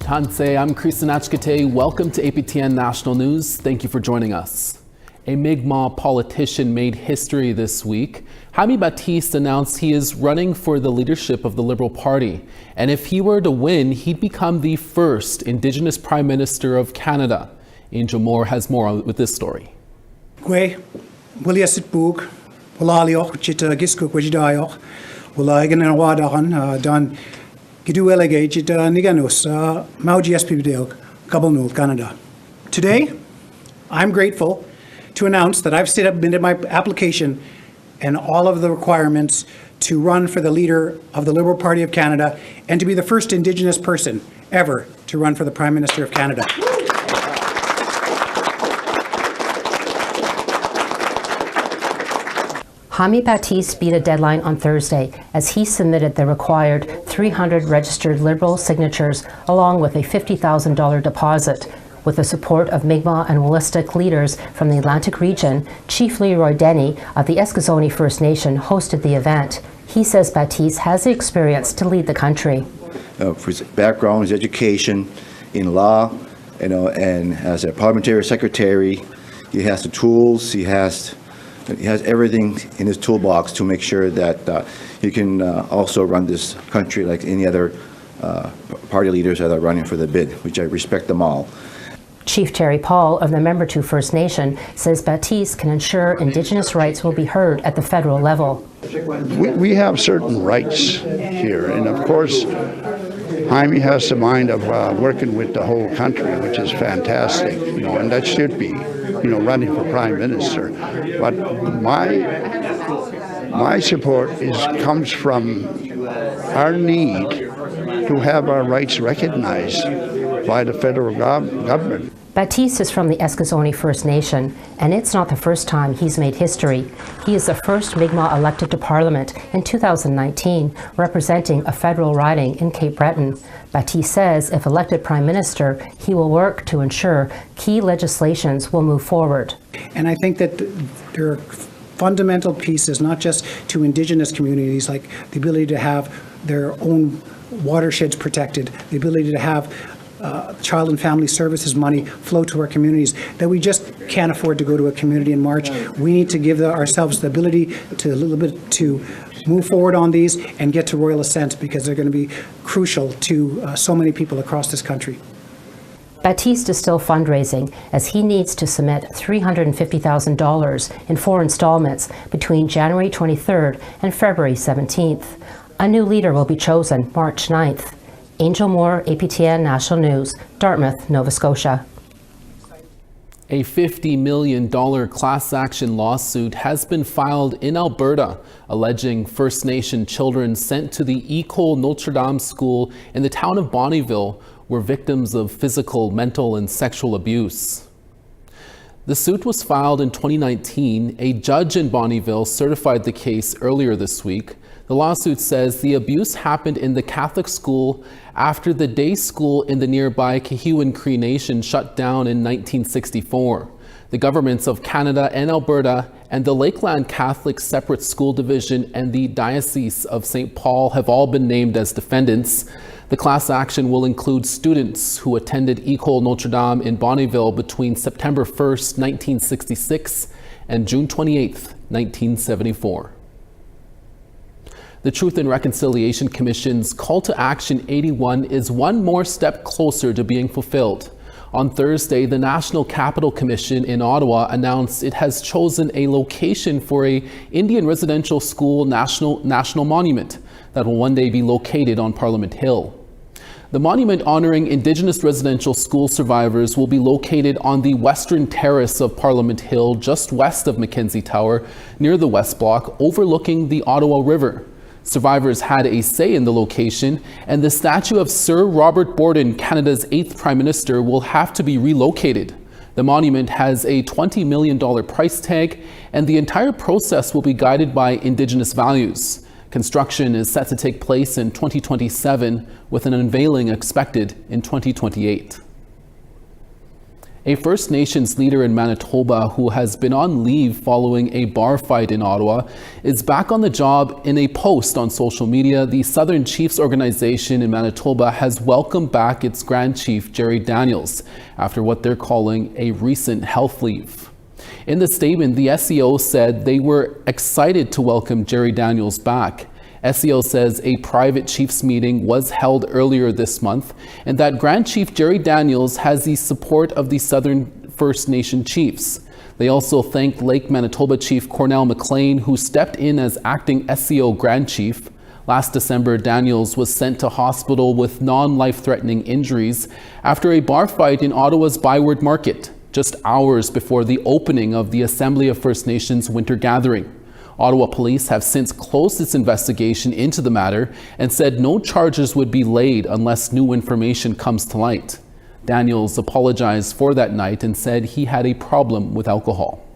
Tansei, I'm Kristen Achkate. Welcome to APTN National News. Thank you for joining us. A Mi'kmaq politician made history this week. Jaime Battiste announced he is running for the leadership of the Liberal Party. And if he were to win, he'd become the first Indigenous Prime Minister of Canada. Angel Moore has more with this story. Gwe, Williasit Boog, Walalioch, Chita Giskuk, Wajidioch, Walagan and Wadahan, Don Giduelegate, Chita Niganus, Mauji Espidil, Kabulnul, Canada. Today, I'm grateful to announce that I've submitted my application and all of the requirements to run for the leader of the Liberal Party of Canada and to be the first Indigenous person ever to run for the Prime Minister of Canada. Jaime Battiste beat a deadline on Thursday as he submitted the required 300 registered Liberal signatures along with a $50,000 deposit. With the support of Mi'kmaq and Wolastoq leaders from the Atlantic region, Chief Leroy Denny of the Eskasoni First Nation hosted the event. He says Battiste has the experience to lead the country. For his background, his education in law, and as a parliamentary secretary, he has the tools, he has everything in his toolbox to make sure that he can also run this country like any other party leaders that are running for the bid, which I respect them all. Chief Terry Paul of the Membertou First Nation says Battiste can ensure Indigenous rights will be heard at the federal level. We have certain rights here, and of course, Jaime has the mind of working with the whole country, which is fantastic, and that should be, running for Prime Minister. But my support comes from our need to have our rights recognized by the federal government. Battiste is from the Eskasoni First Nation, and it's not the first time he's made history. He is the first Mi'kmaq elected to Parliament in 2019, representing a federal riding in Cape Breton. Battiste says if elected Prime Minister, he will work to ensure key legislations will move forward. And I think that there are fundamental pieces, not just to Indigenous communities, like the ability to have their own watersheds protected, the ability to have child and family services money flow to our communities, that we just can't afford to go to a community in March. We need to give ourselves the ability to move forward on these and get to royal assent, because they're going to be crucial to so many people across this country. Battiste is still fundraising as he needs to submit $350,000 in 4 installments between January 23rd and February 17th. A new leader will be chosen March 9th. Angel Moore, APTN National News, Dartmouth, Nova Scotia. A $50 million class action lawsuit has been filed in Alberta, alleging First Nation children sent to the École Notre Dame school in the town of Bonnyville were victims of physical, mental, and sexual abuse. The suit was filed in 2019. A judge in Bonnyville certified the case earlier this week. The lawsuit says the abuse happened in the Catholic school after the day school in the nearby Cahuan Cree Nation shut down in 1964. The governments of Canada and Alberta and the Lakeland Catholic Separate School Division and the Diocese of St. Paul have all been named as defendants. The class action will include students who attended École Notre Dame in Bonnyville between September 1st, 1966 and June 28th, 1974. The Truth and Reconciliation Commission's Call to Action 81 is one more step closer to being fulfilled. On Thursday, the National Capital Commission in Ottawa announced it has chosen a location for an Indian residential school national monument that will one day be located on Parliament Hill. The monument honoring Indigenous residential school survivors will be located on the western terrace of Parliament Hill, just west of Mackenzie Tower, near the West Block, overlooking the Ottawa River. Survivors had a say in the location, and the statue of Sir Robert Borden, Canada's 8th Prime Minister, will have to be relocated. The monument has a $20 million price tag, and the entire process will be guided by Indigenous values. Construction is set to take place in 2027, with an unveiling expected in 2028. A First Nations leader in Manitoba who has been on leave following a bar fight in Ottawa is back on the job. In a post on social media, the Southern Chiefs organization in Manitoba has welcomed back its Grand Chief Jerry Daniels after what they're calling a recent health leave. In the statement, the SCO said they were excited to welcome Jerry Daniels back. SCO says a private Chiefs meeting was held earlier this month and that Grand Chief Jerry Daniels has the support of the Southern First Nation Chiefs. They also thanked Lake Manitoba Chief Cornell McLean, who stepped in as acting SCO Grand Chief. Last December, Daniels was sent to hospital with non-life-threatening injuries after a bar fight in Ottawa's Byward Market, just hours before the opening of the Assembly of First Nations winter gathering. Ottawa police have since closed its investigation into the matter and said no charges would be laid unless new information comes to light. Daniels apologized for that night and said he had a problem with alcohol.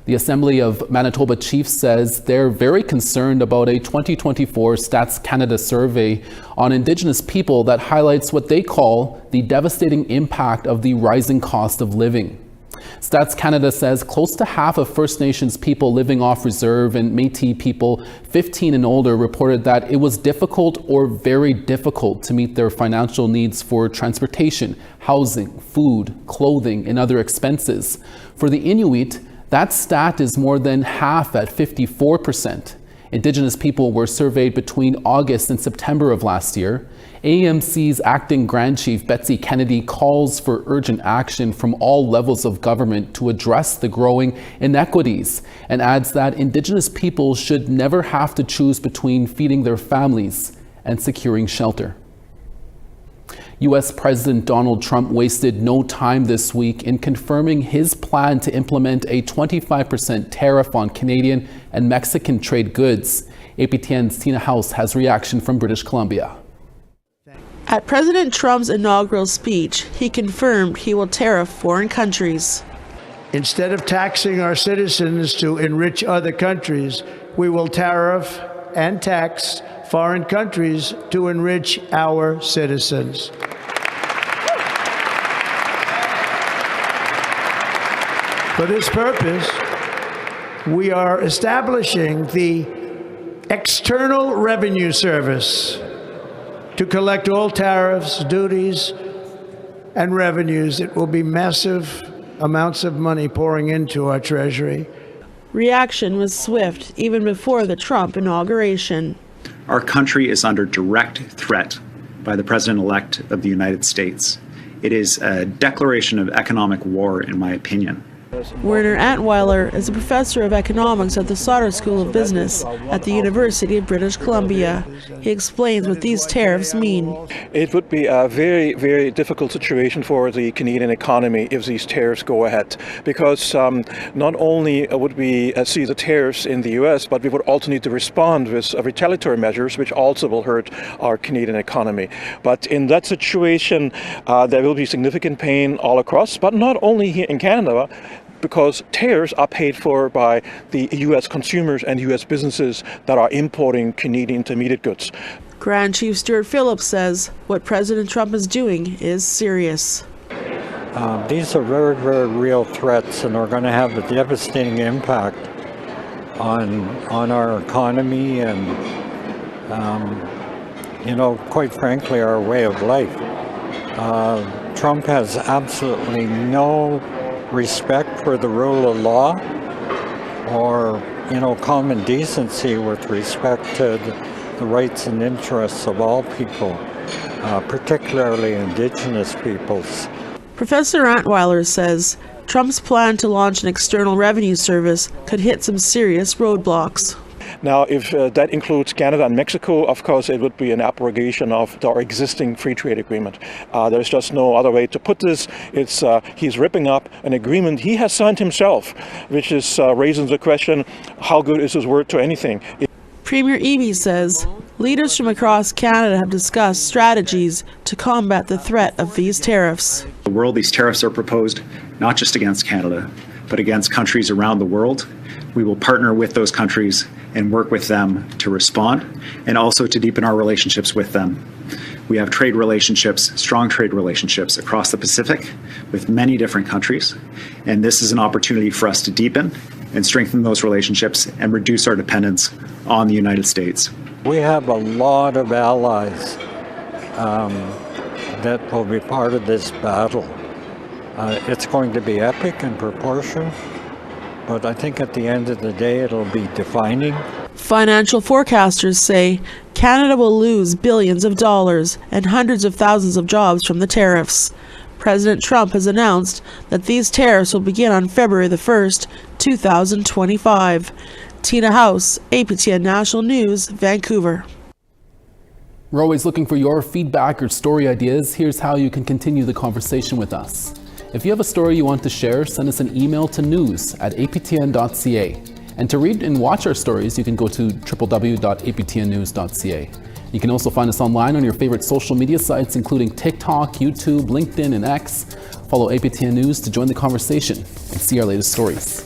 The Assembly of Manitoba Chiefs says they're very concerned about a 2024 Stats Canada survey on Indigenous people that highlights what they call the devastating impact of the rising cost of living. Stats Canada says close to half of First Nations people living off reserve and Métis people 15 and older reported that it was difficult or very difficult to meet their financial needs for transportation, housing, food, clothing, and other expenses. For the Inuit, that stat is more than half at 54%. Indigenous people were surveyed between August and September of last year. AMC's acting Grand Chief Betsy Kennedy calls for urgent action from all levels of government to address the growing inequities and adds that Indigenous people should never have to choose between feeding their families and securing shelter. U.S. President Donald Trump wasted no time this week in confirming his plan to implement a 25% tariff on Canadian and Mexican trade goods. APTN's Tina House has reaction from British Columbia. At President Trump's inaugural speech, he confirmed he will tariff foreign countries. Instead of taxing our citizens to enrich other countries, we will tariff and tax foreign countries to enrich our citizens. For this purpose, we are establishing the External Revenue Service to collect all tariffs, duties, and revenues. It will be massive amounts of money pouring into our treasury. Reaction was swift even before the Trump inauguration. Our country is under direct threat by the President-elect of the United States. It is a declaration of economic war, in my opinion. Werner Antweiler is a professor of economics at the Sauder School of Business at the University of British Columbia. He explains what these tariffs mean. It would be a very, very difficult situation for the Canadian economy if these tariffs go ahead, because not only would we see the tariffs in the U.S., but we would also need to respond with retaliatory measures, which also will hurt our Canadian economy. But in that situation, there will be significant pain all across, but not only here in Canada, because tariffs are paid for by the U.S. consumers and U.S. businesses that are importing Canadian intermediate goods. Grand Chief Stuart Phillips says what President Trump is doing is serious. These are very, very real threats, and are going to have a devastating impact on our economy and, quite frankly, our way of life. Trump has absolutely no respect for the rule of law or, common decency with respect to the rights and interests of all people, particularly Indigenous peoples. Professor Antweiler says Trump's plan to launch an external revenue service could hit some serious roadblocks. Now, if that includes Canada and Mexico, of course, it would be an abrogation of our existing free trade agreement. There's just no other way to put this. He's ripping up an agreement he has signed himself, which is raising the question, how good is his word to anything? Premier Eby says leaders from across Canada have discussed strategies to combat the threat of these tariffs. The world, these tariffs are proposed not just against Canada, but against countries around the world. We will partner with those countries and work with them to respond and also to deepen our relationships with them. We have trade relationships, strong trade relationships across the Pacific with many different countries, and this is an opportunity for us to deepen and strengthen those relationships and reduce our dependence on the United States. We have a lot of allies that will be part of this battle. It's going to be epic in proportion, but I think at the end of the day it'll be defining. Financial forecasters say Canada will lose billions of dollars and hundreds of thousands of jobs from the tariffs. President Trump has announced that these tariffs will begin on February the 1st, 2025. Tina House, APTN National News, Vancouver. We're always looking for your feedback or story ideas. Here's how you can continue the conversation with us. If you have a story you want to share, send us an email to news@aptn.ca. And to read and watch our stories, you can go to www.aptnnews.ca. You can also find us online on your favorite social media sites, including TikTok, YouTube, LinkedIn, and X. Follow APTN News to join the conversation and see our latest stories.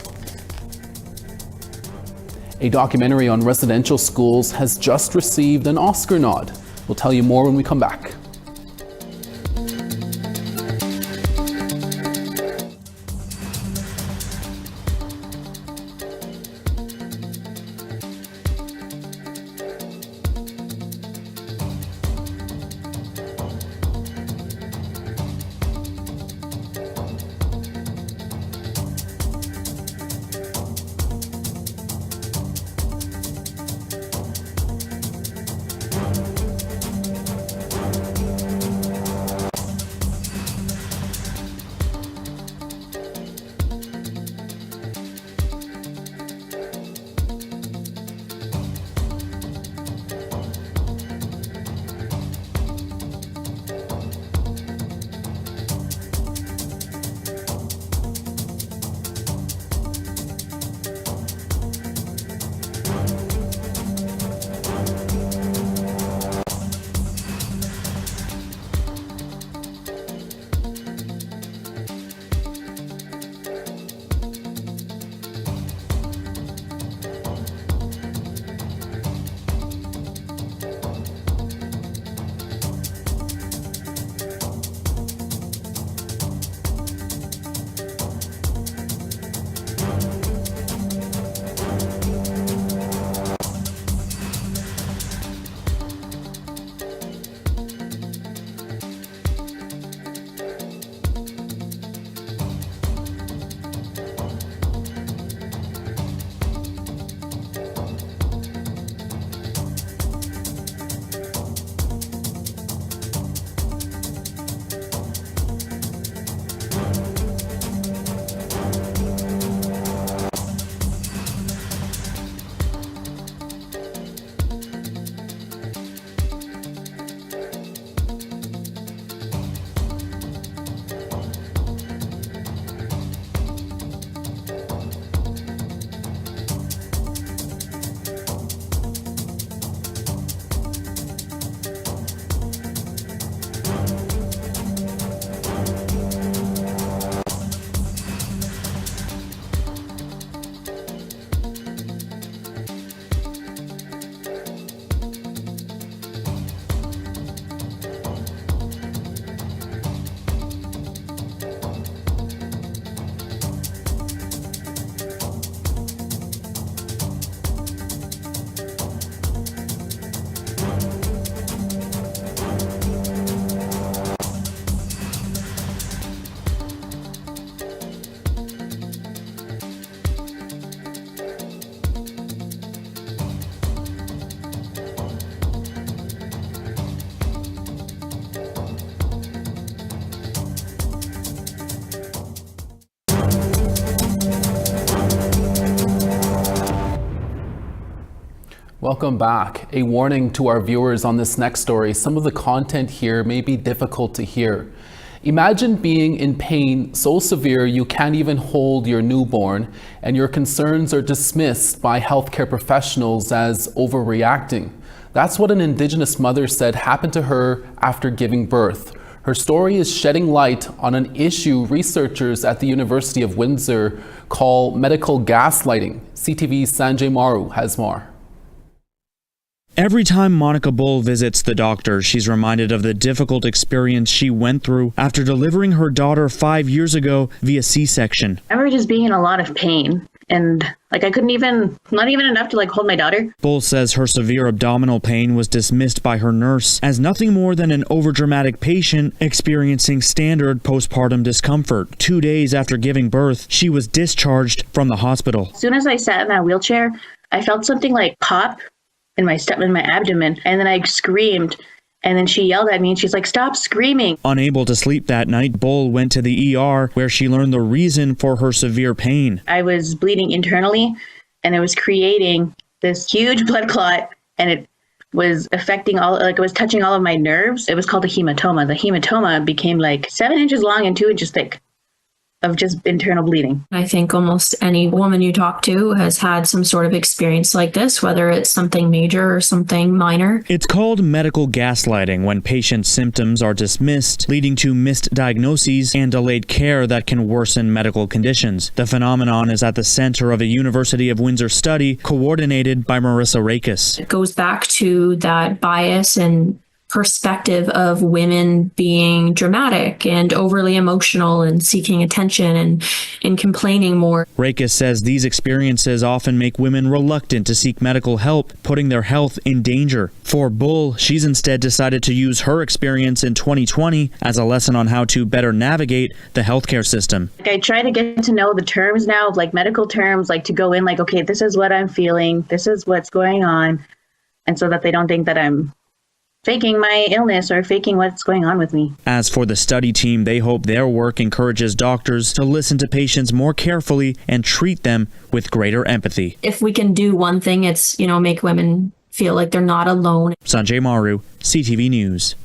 A documentary on residential schools has just received an Oscar nod. We'll tell you more when we come back. Welcome back. A warning to our viewers on this next story. Some of the content here may be difficult to hear. Imagine being in pain so severe you can't even hold your newborn, and your concerns are dismissed by healthcare professionals as overreacting. That's what an Indigenous mother said happened to her after giving birth. Her story is shedding light on an issue researchers at the University of Windsor call medical gaslighting. CTV's Sanjay Maru has more. Every time Monica Bull visits the doctor, she's reminded of the difficult experience she went through after delivering her daughter 5 years ago via C-section. I remember just being in a lot of pain. And I couldn't even, not even enough to hold my daughter. Bull says her severe abdominal pain was dismissed by her nurse as nothing more than an overdramatic patient experiencing standard postpartum discomfort. 2 days after giving birth, she was discharged from the hospital. As soon as I sat in that wheelchair, I felt something pop in my abdomen, and then I screamed. And then she yelled at me and she's like, "Stop screaming." Unable to sleep that night, Bull went to the ER where she learned the reason for her severe pain. I was bleeding internally and it was creating this huge blood clot, and it was affecting it was touching all of my nerves. It was called a hematoma. The hematoma became 7 inches long and 2 inches thick of just internal bleeding. I think almost any woman you talk to has had some sort of experience like this, whether it's something major or something minor. It's called medical gaslighting when patients' symptoms are dismissed, leading to missed diagnoses and delayed care that can worsen medical conditions. The phenomenon is at the center of a University of Windsor study coordinated by Marissa Rakes. It goes back to that bias and perspective of women being dramatic and overly emotional and seeking attention and complaining more. Rakes says these experiences often make women reluctant to seek medical help, putting their health in danger. For Bull, she's instead decided to use her experience in 2020 as a lesson on how to better navigate the healthcare system. I try to get to know the terms now, medical terms, to go in okay, this is what I'm feeling, this is what's going on, and so that they don't think that I'm faking my illness or faking what's going on with me. As for the study team, they hope their work encourages doctors to listen to patients more carefully and treat them with greater empathy. If we can do one thing, it's, make women feel like they're not alone. Sanjay Maru, CTV News.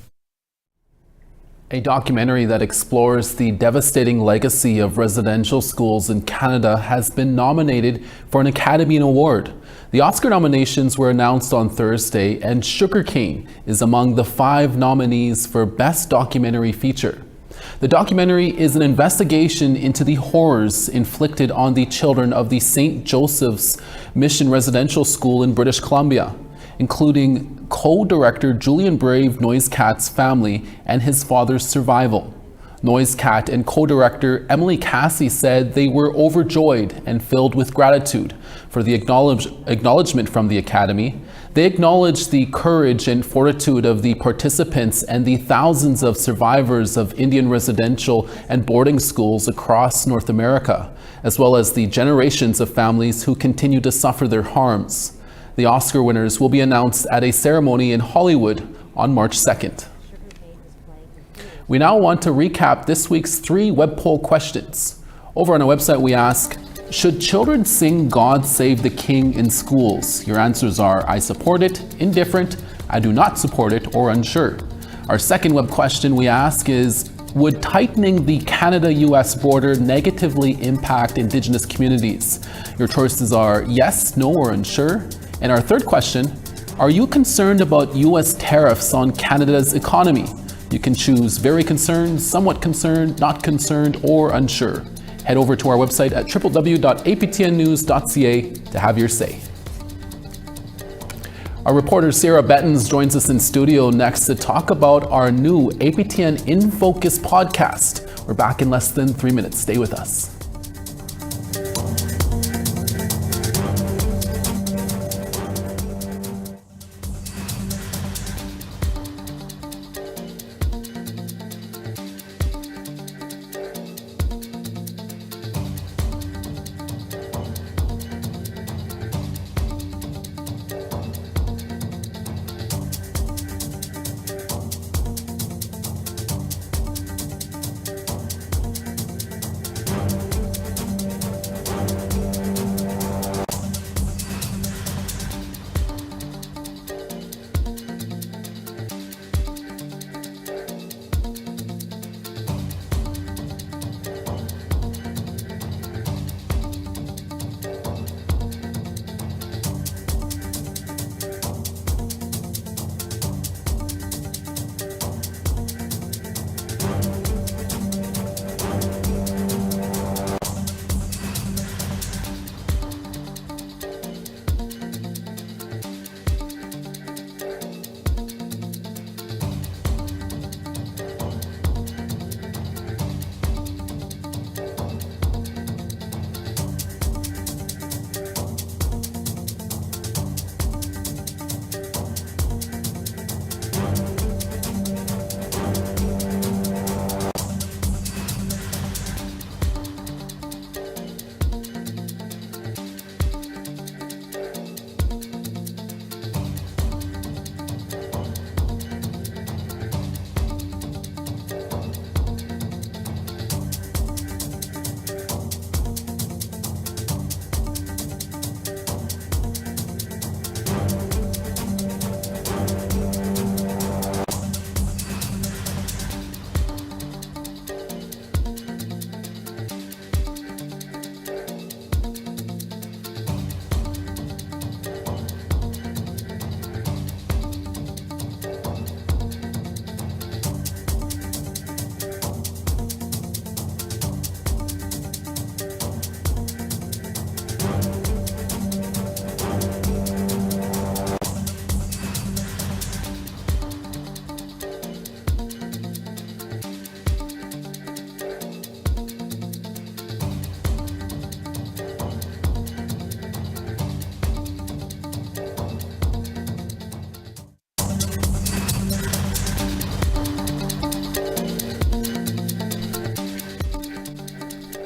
A documentary that explores the devastating legacy of residential schools in Canada has been nominated for an Academy Award. The Oscar nominations were announced on Thursday, and Sugarcane is among the 5 nominees for Best Documentary Feature. The documentary is an investigation into the horrors inflicted on the children of the St. Joseph's Mission Residential School in British Columbia, including co-director Julian Brave Noisecat's family and his father's survival. Noisecat and co-director Emily Cassie said they were overjoyed and filled with gratitude for the acknowledgement from the Academy. They acknowledged the courage and fortitude of the participants and the thousands of survivors of Indian residential and boarding schools across North America, as well as the generations of families who continue to suffer their harms. The Oscar winners will be announced at a ceremony in Hollywood on March 2nd. We now want to recap this week's 3 web poll questions. Over on our website, we ask, should children sing God Save the King in schools? Your answers are, I support it, indifferent, I do not support it, or unsure. Our second web question we ask is, would tightening the Canada-US border negatively impact Indigenous communities? Your choices are yes, no, or unsure. And our third question, are you concerned about US tariffs on Canada's economy? You can choose very concerned, somewhat concerned, not concerned, or unsure. Head over to our website at www.aptnnews.ca to have your say. Our reporter Sarah Bettens joins us in studio next to talk about our new APTN InFocus podcast. We're back in less than 3 minutes. Stay with us.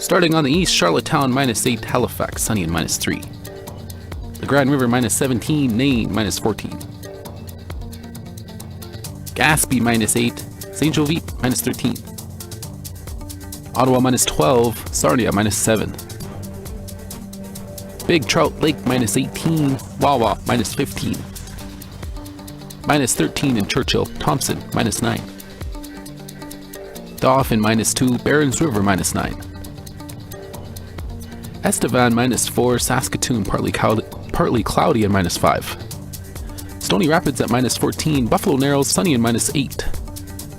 Starting on the east, Charlottetown -8, Halifax sunny and -3. The Grand River -17, Nain -14. Gaspé -8, St. Jovite -13. Ottawa -12, Sarnia -7. Big Trout Lake -18, Wawa -15. -13 in Churchill, Thompson -9. Dauphin -2, Barons River -9. Estevan -4, Saskatoon partly cloudy and -5. Stony Rapids at -14, Buffalo Narrows sunny and -8.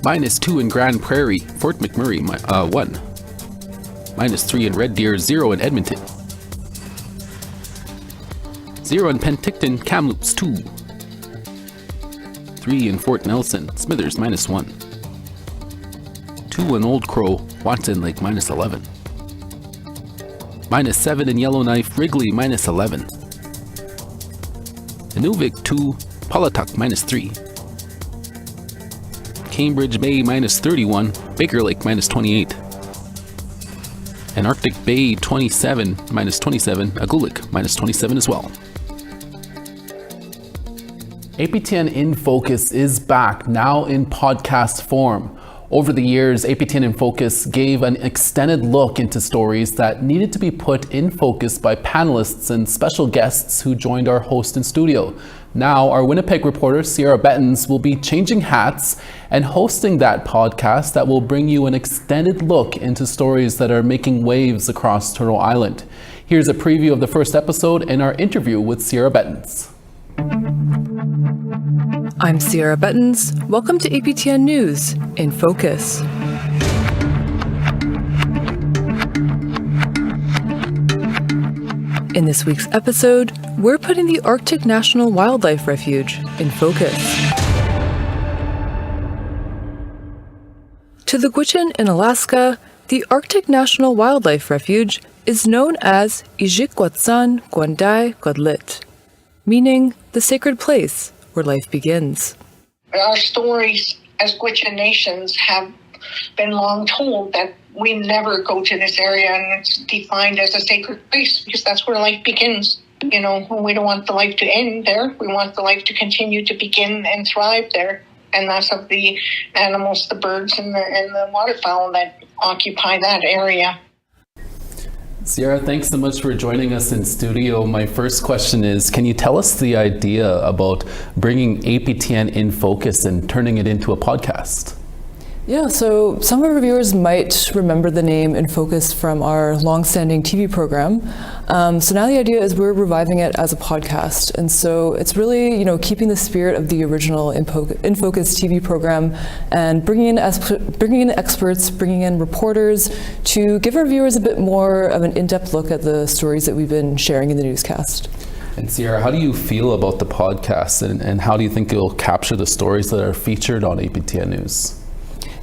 -2 in Grand Prairie, Fort McMurray 1. -3 in Red Deer, 0 in Edmonton. 0 in Penticton, Kamloops 2. 3 in Fort Nelson, Smithers -1. 2 in Old Crow, Watson Lake -11. -7 in Yellowknife, Wrigley -11. Inuvik 2, Pawlatuck -3. Cambridge Bay -31, Baker Lake -28. And Arctic Bay 27, -27, Agulik -27 as well. APTN InFocus is back, now in podcast form. Over the years, APTN InFocus gave an extended look into stories that needed to be put in focus by panelists and special guests who joined our host in studio. Now, our Winnipeg reporter, Sierra Bettins, will be changing hats and hosting that podcast that will bring you an extended look into stories that are making waves across Turtle Island. Here's a preview of the first episode and our interview with Sierra Bettins. I'm Sierra Bettins. Welcome to APTN News in Focus. In this week's episode, we're putting the Arctic National Wildlife Refuge in focus. To the Gwich'in in Alaska, the Arctic National Wildlife Refuge is known as Ijikwatsan Gwandai Godlit, meaning the sacred place where life begins. Our stories as Gwich'in nations have been long told that we never go to this area, and it's defined as a sacred place because that's where life begins. You know, we don't want the life to end there. We want the life to continue to begin and thrive there. And that's of the animals, the birds, and the waterfowl that occupy that area. Sierra, thanks so much for joining us in studio. My first question is, can you tell us the idea about bringing APTN InFocus and turning it into a podcast? Yeah, so some of our viewers might remember the name InFocus from our long-standing TV program. So now the idea is we're reviving it as a podcast. And so it's really, keeping the spirit of the original InFocus TV program and bringing in experts, bringing in reporters to give our viewers a bit more of an in-depth look at the stories that we've been sharing in the newscast. And Sierra, how do you feel about the podcast and how do you think it'll capture the stories that are featured on APTN News?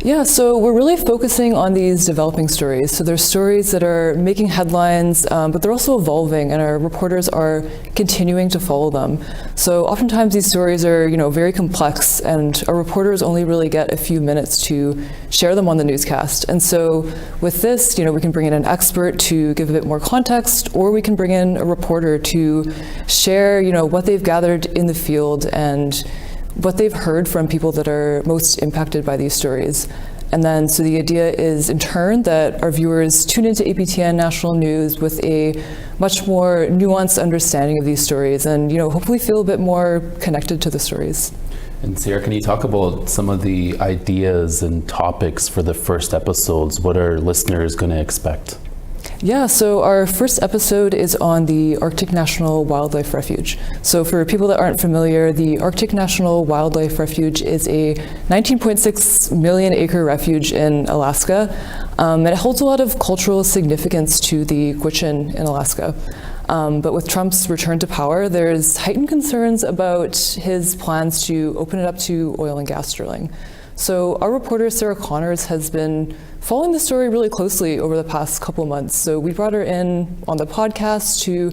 Yeah, so we're really focusing on these developing stories. So there's stories that are making headlines, but they're also evolving, and our reporters are continuing to follow them. So oftentimes these stories are, very complex, and our reporters only really get a few minutes to share them on the newscast. And so with this, we can bring in an expert to give a bit more context, or we can bring in a reporter to share, what they've gathered in the field and what they've heard from people that are most impacted by these stories. And then, so the idea is in turn that our viewers tune into APTN National News with a much more nuanced understanding of these stories and, hopefully feel a bit more connected to the stories. And Sierra, can you talk about some of the ideas and topics for the first episodes? What are listeners going to expect? Yeah, so our first episode is on the Arctic National Wildlife Refuge. So for people that aren't familiar, the Arctic National Wildlife Refuge is a 19.6 million acre refuge in Alaska. And it holds a lot of cultural significance to the Gwich'in in Alaska. But with Trump's return to power, there's heightened concerns about his plans to open it up to oil and gas drilling. So our reporter, Sarah Connors, has been following the story really closely over the past couple months. So we brought her in on the podcast to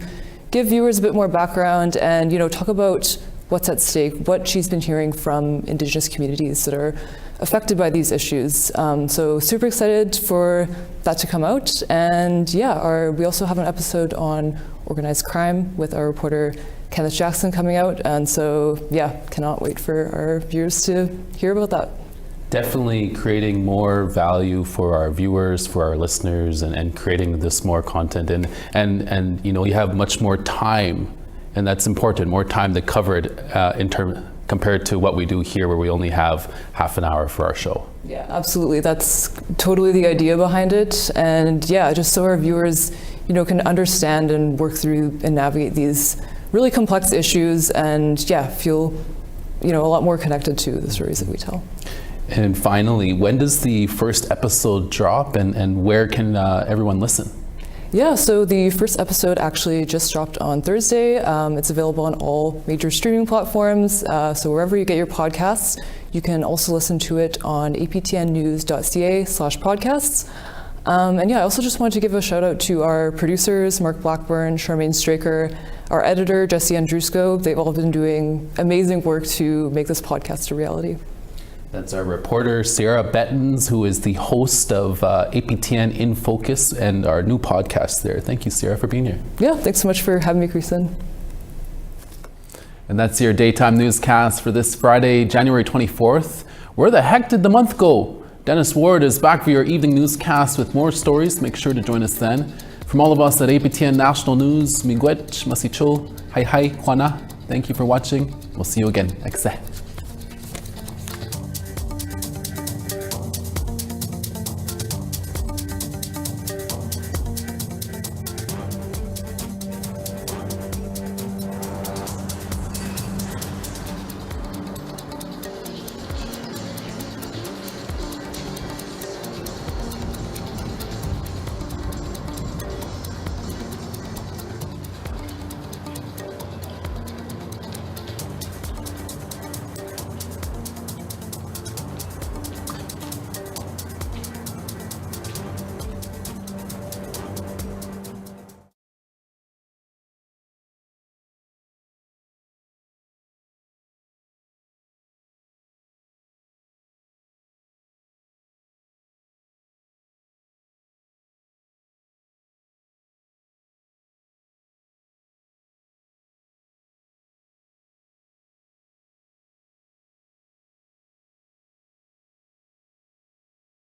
give viewers a bit more background and, talk about what's at stake, what she's been hearing from Indigenous communities that are affected by these issues. So super excited for that to come out. And yeah, we also have an episode on organized crime with our reporter Kenneth Jackson coming out. And so yeah, cannot wait for our viewers to hear about that. Definitely creating more value for our viewers, for our listeners, and creating this more content. And you know, you have much more time, and that's important, more time to cover it compared to what we do here, where we only have half an hour for our show. Yeah, absolutely. That's totally the idea behind it. And yeah, just so our viewers, you know, can understand and work through and navigate these really complex issues, and yeah, feel, you know, a lot more connected to the stories that we tell. And finally, when does the first episode drop, and where can everyone listen? Yeah, so the first episode actually just dropped on Thursday. It's available on all major streaming platforms. So wherever you get your podcasts, you can also listen to it on aptnnews.ca/podcasts. And yeah, I also just wanted to give a shout out to our producers, Mark Blackburn, Charmaine Straker, our editor, Jesse Andrusko. They've all been doing amazing work to make this podcast a reality. That's our reporter, Sarah Bettens, who is the host of APTN InFocus and our new podcast there. Thank you, Sarah, for being here. Yeah, thanks so much for having me, Creason. And that's your daytime newscast for this Friday, January 24th. Where the heck did the month go? Dennis Ward is back for your evening newscast with more stories. Make sure to join us then. From all of us at APTN National News, Miigwech, Masicho, Hai Hai, Kwana, thank you for watching. We'll see you again. Ekse.